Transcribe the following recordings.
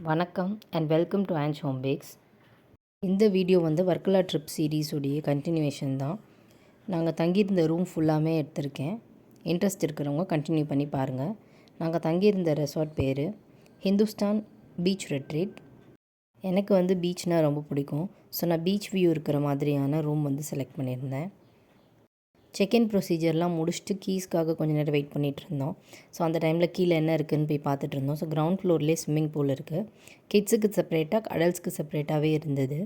வணக்கம் and welcome to Ann's home bakes. இந்த video வந்து வர்க்கலா ட்ரிப் சீரீஸுடைய கண்டினியூவேஷன் தான். நாங்கள் தங்கியிருந்த ரூம் ஃபுல்லாமே எடுத்திருக்கேன். இன்ட்ரெஸ்ட் இருக்கிறவங்க கண்டினியூ பண்ணி பாருங்கள். நாங்கள் தங்கியிருந்த ரெசார்ட் பேர் ஹிந்துஸ்தான் பீச் ரெட்ரீட். எனக்கு வந்து பீச்னால் ரொம்ப பிடிக்கும். ஸோ நான் பீச் வியூ இருக்கிற மாதிரியான ரூம் வந்து செலக்ட் பண்ணியிருந்தேன். செக்இன் ப்ரொசீஜர்லாம் முடிச்சுட்டு கீஸ்க்காக கொஞ்சம் நேரம் வெயிட் பண்ணிகிட்டு இருந்தோம். ஸோ அந்த டைமில் கீழே என்ன இருக்குதுன்னு போய் பார்த்துட்டு இருந்தோம். ஸோ கிரவுண்ட் ஃப்ளோர்லேயே ஸ்விம்மிங் பூல் இருக்குது. கிட்ஸுக்கு செப்பரேட்டாக அடல்ட்ஸ்க்கு செப்பரேட்டாகவே இருந்தது.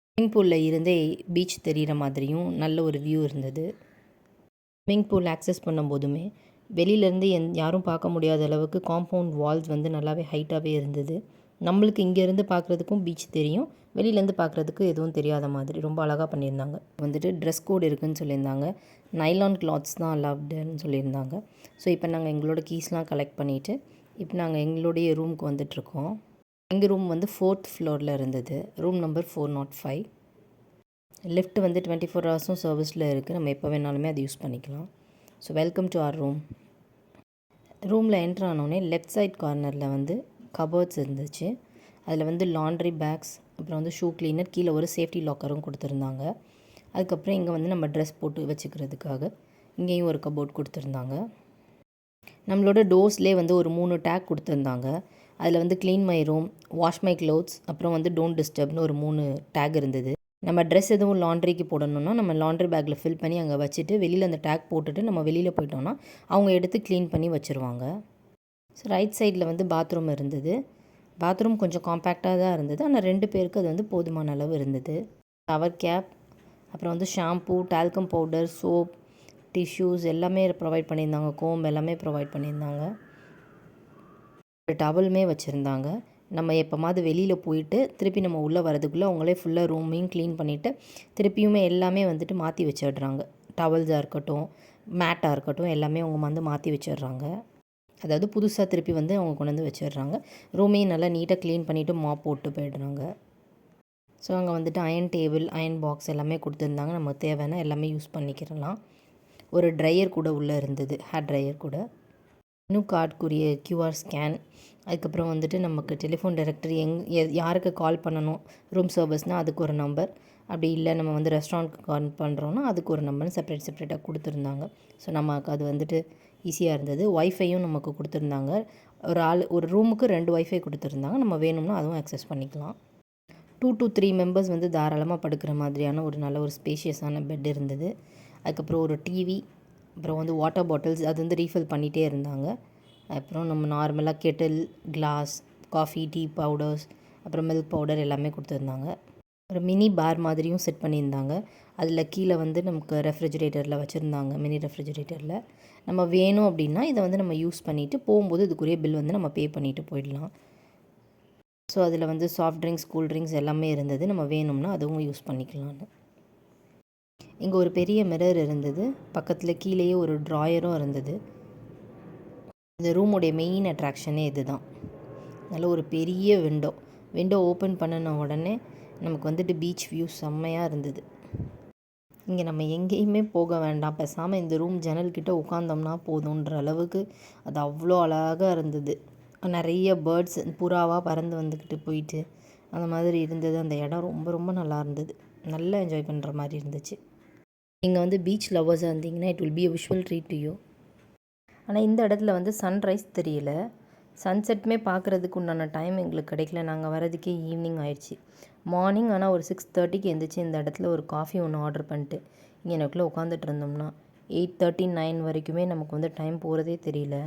ஸ்விம்மிங் பூலில் இருந்தே பீச் தெரிகிற மாதிரியும் நல்ல ஒரு வியூ இருந்தது. ஸ்விம்மிங் பூல் ஆக்சஸ் பண்ணும்போதுமே வெளியிலேருந்து யாரும் பார்க்க முடியாத அளவுக்கு காம்பவுண்ட் வால்ஸ் வந்து நல்லாவே ஹைட்டாகவே இருந்தது. நம்மளுக்கு இங்கேருந்து பார்க்குறதுக்கும் பீச் தெரியும், வெளியிலேருந்து பார்க்குறதுக்கு எதுவும் தெரியாத மாதிரி ரொம்ப அழகாக பண்ணியிருந்தாங்க. வந்துட்டு ட்ரெஸ் கோட் இருக்குதுன்னு சொல்லியிருந்தாங்க. நைலான் கிளாத்ஸ் தான் அலவ்டுன்னு சொல்லியிருந்தாங்க. ஸோ இப்போ நாங்கள் எங்களோட கீஸ்லாம் கலெக்ட் பண்ணிவிட்டு இப்போ நாங்கள் எங்களுடைய ரூமுக்கு வந்துட்ருக்கோம். எங்கள் ரூம் வந்து 4th ஃப்ளோரில் இருந்தது. Room number 405. லிஃப்ட் வந்து 24 ஹவர்ஸும் சர்வீஸில் இருக்குது. நம்ம எப்போ வேணாலுமே அதை யூஸ் பண்ணிக்கலாம். So welcome to our room. ரூமில் என்ட்ரு ஆனோடனே லெஃப்ட் சைட் கார்னரில் வந்து கபோர்ட்ஸ் இருந்துச்சு. அதில் வந்து லாண்ட்ரி பேக்ஸ், அப்புறம் வந்து ஷூ கிளீனர், கீழே ஒரு சேஃப்டி லாக்கரும் கொடுத்துருந்தாங்க. அதுக்கப்புறம் இங்கே வந்து நம்ம ட்ரெஸ் போட்டு வச்சுக்கிறதுக்காக இங்கேயும் ஒரு கபோர்ட் கொடுத்துருந்தாங்க. நம்மளோட டோர்ஸ்லேயே வந்து ஒரு 3 டேக் கொடுத்துருந்தாங்க. அதில் வந்து clean my room, wash my clothes, அப்புறம் வந்து டோன்ட் டிஸ்டர்ப்னு ஒரு 3 டேக் இருந்தது. நம்ம ட்ரெஸ் எதுவும் லாண்ட்ரிக்கு போடணுன்னா நம்ம லாண்ட்ரி பேக்கில் ஃபில் பண்ணி அங்கே வச்சுட்டு வெளியில் அந்த டேக் போட்டுட்டு நம்ம வெளியில் போயிட்டோம்னா அவங்க எடுத்து க்ளீன் பண்ணி வச்சுருவாங்க. ஸோ ரைட் சைடில் வந்து பாத்ரூம் இருந்தது. பாத்ரூம் கொஞ்சம் காம்பேக்டாக தான் இருந்தது, ஆனால் 2 பேருக்கு அது வந்து போதுமான அளவு இருந்தது. ஷவர் கேப், அப்புறம் வந்து shampoo, talcum powder, soap, tissues எல்லாமே ப்ரொவைட் பண்ணியிருந்தாங்க. கோம் எல்லாமே ப்ரொவைட் பண்ணியிருந்தாங்க. ஒரு டவலுமே வச்சுருந்தாங்க. நம்ம எப்போமாவது வெளியில் போயிட்டு திருப்பி நம்ம உள்ளே வரதுக்குள்ளே அவங்களே ஃபுல்லாக ரூமையும் க்ளீன் பண்ணிவிட்டு திருப்பியுமே எல்லாமே வந்துட்டு மாற்றி வச்சிடுறாங்க. டவல்ஸாக இருக்கட்டும், மேட்டாக இருக்கட்டும், எல்லாமே அவங்க வந்து மாற்றி வச்சிடுறாங்க. அதாவது புதுசாக திருப்பி வந்து அவங்க கொண்டு வந்து வச்சிடுறாங்க. ரூமையும் நல்லா நீட்டாக க்ளீன் பண்ணிவிட்டு மாப் போட்டு போயிடுறாங்க. ஸோ அங்கே வந்துட்டு அயன் டேபிள், அயன் பாக்ஸ் எல்லாமே கொடுத்துருந்தாங்க. நமக்கு தேவைன்னா எல்லாமே யூஸ் பண்ணிக்கிறலாம். ஒரு ட்ரையர் கூட உள்ளே இருந்தது, ஹேர் ட்ரையர் கூட. இன்னும் கார்டுக்குரிய QR ஸ்கேன், அதுக்கப்புறம் வந்துட்டு நமக்கு டெலிஃபோன் டைரக்டரி, யாருக்கு கால் பண்ணணும் ரூம் சர்வீஸ்னால் அதுக்கு ஒரு நம்பர், அப்படி இல்லை நம்ம வந்து ரெஸ்டாரண்ட்டுக்கு கால் பண்ணுறோன்னா அதுக்கு ஒரு நம்பர்னு செப்பரேட்டாக கொடுத்துருந்தாங்க. ஸோ நமக்கு அது வந்துட்டு ஈஸியாக இருந்தது. ஒய்ஃபையும் நமக்கு கொடுத்துருந்தாங்க. ஒரு ரூமுக்கு 2 ஒய்ஃபை கொடுத்துருந்தாங்க. நம்ம வேணும்னா அதுவும் ஆக்சஸ் பண்ணிக்கலாம். 2 to 3 மெம்பர்ஸ் வந்து தாராளமாக படுக்கிற மாதிரியான ஒரு நல்ல ஒரு ஸ்பேஷியஸான பெட் இருந்தது. அதுக்கப்புறம் ஒரு டிவி, அப்புறம் வந்து வாட்டர் பாட்டில்ஸ் அது வந்து ரீஃபில் பண்ணிகிட்டே இருந்தாங்க. அப்புறம் நம்ம நார்மலாக kettle, glass, coffee, tea powders, அப்புறம் மில்க் பவுடர் எல்லாமே கொடுத்துருந்தாங்க. ஒரு மினி பார் மாதிரியும் செட் பண்ணியிருந்தாங்க. அதில் கீழே வந்து நமக்கு ரெஃப்ரிஜிரேட்டரில் வச்சுருந்தாங்க. மினி ரெஃப்ரிஜிரேட்டரில் நம்ம வேணும் அப்படின்னா இதை வந்து நம்ம யூஸ் பண்ணிவிட்டு போகும்போது இதுக்குரிய பில் வந்து நம்ம பே பண்ணிவிட்டு போயிடலாம். ஸோ அதில் வந்து சாஃப்ட் ட்ரிங்க்ஸ், கூல் ட்ரிங்க்ஸ் எல்லாமே இருந்தது. நம்ம வேணும்னா அதுவும் யூஸ் பண்ணிக்கலான்னு. இங்கே ஒரு பெரிய மிரர் இருந்தது. பக்கத்தில் கீழேயே ஒரு ட்ராயரும் இருந்தது. இந்த ரூமுடைய மெயின் அட்ராக்ஷனே இது தான். நல்ல ஒரு பெரிய விண்டோ ஓப்பன் பண்ணின உடனே நமக்கு வந்துட்டு பீச் வியூ செம்மையாக இருந்தது. இங்கே நம்ம எங்கேயுமே போக வேண்டாம், பேசாமல் இந்த ரூம் ஜன்னல்கிட்ட உட்காந்தோம்னா போதுன்ற அளவுக்கு அது அவ்வளோ அழகாக இருந்தது. நிறைய பேர்ட்ஸ் புறாவாக பறந்து வந்துக்கிட்டு போயிட்டு அந்த மாதிரி இருந்தது. அந்த இடம் ரொம்ப ரொம்ப நல்லா இருந்தது. நல்லா என்ஜாய் பண்ணுற மாதிரி இருந்துச்சு. நீங்கள் வந்து பீச் லவ்வர்ஸாக இருந்தீங்கன்னா it will be a visual treat to you. ஆனால் இந்த இடத்துல வந்து சன்ரைஸ் தெரியல, சன்செட்டுமே பார்க்குறதுக்கு உண்டான டைம் எங்களுக்கு கிடைக்கல. நாங்கள் வரதுக்கே ஈவினிங் ஆயிடுச்சு. மார்னிங் ஆனால் ஒரு 6:30க்கு எழுந்திரிச்சு இந்த இடத்துல ஒரு காஃபி ஒன்று ஆர்டர் பண்ணிட்டு இங்கே எனக்குள்ளே உட்காந்துட்டு இருந்தோம்னா 8:39 வரைக்குமே நமக்கு வந்து டைம் போகிறதே தெரியல.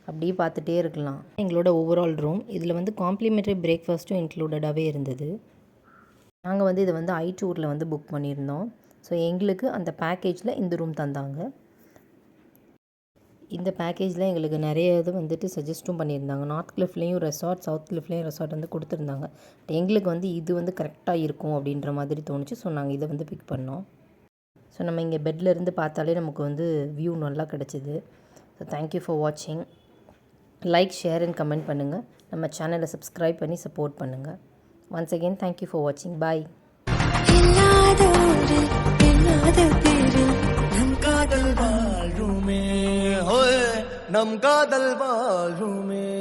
அப்படியே பார்த்துட்டே இருக்கலாம். எங்களோட ஓவரால் ரூம் இதில் வந்து காம்ப்ளிமெண்ட்ரி பிரேக்ஃபாஸ்ட்டும் இன்க்ளூடடாகவே இருந்தது. நாங்கள் வந்து இதை வந்து iTourல வந்து புக் பண்ணியிருந்தோம். ஸோ எங்களுக்கு அந்த பேக்கேஜில் இந்த ரூம் தந்தாங்க. இந்த பேக்கேஜில் எங்களுக்கு நிறைய இது வந்துட்டு சஜஸ்ட்டும் பண்ணியிருந்தாங்க. நார்த் கிளிஃப்லேயும் ரெசார்ட், சவுத் கிளிஃப்லேயும் ரெசார்ட் வந்து கொடுத்துருந்தாங்க. எங்களுக்கு வந்து இது வந்து கரெக்டாக இருக்கும் அப்படின்ற மாதிரி தோணுச்சு. ஸோ நாங்கள் இதை வந்து பிக் பண்ணோம். ஸோ நம்ம இங்கே பெட்டில் இருந்து பார்த்தாலே நமக்கு வந்து வியூ நல்லா கிடச்சிது. ஸோ தேங்க்யூ ஃபார் வாட்சிங். லைக், ஷேர் அண்ட் கமெண்ட் பண்ணுங்கள். நம்ம சேனலை சப்ஸ்கிரைப் பண்ணி சப்போர்ட் பண்ணுங்கள். ஒன்ஸ் அகெயின் தேங்க்யூ ஃபார் வாட்சிங். பாய். நம் காதல் வாழுமே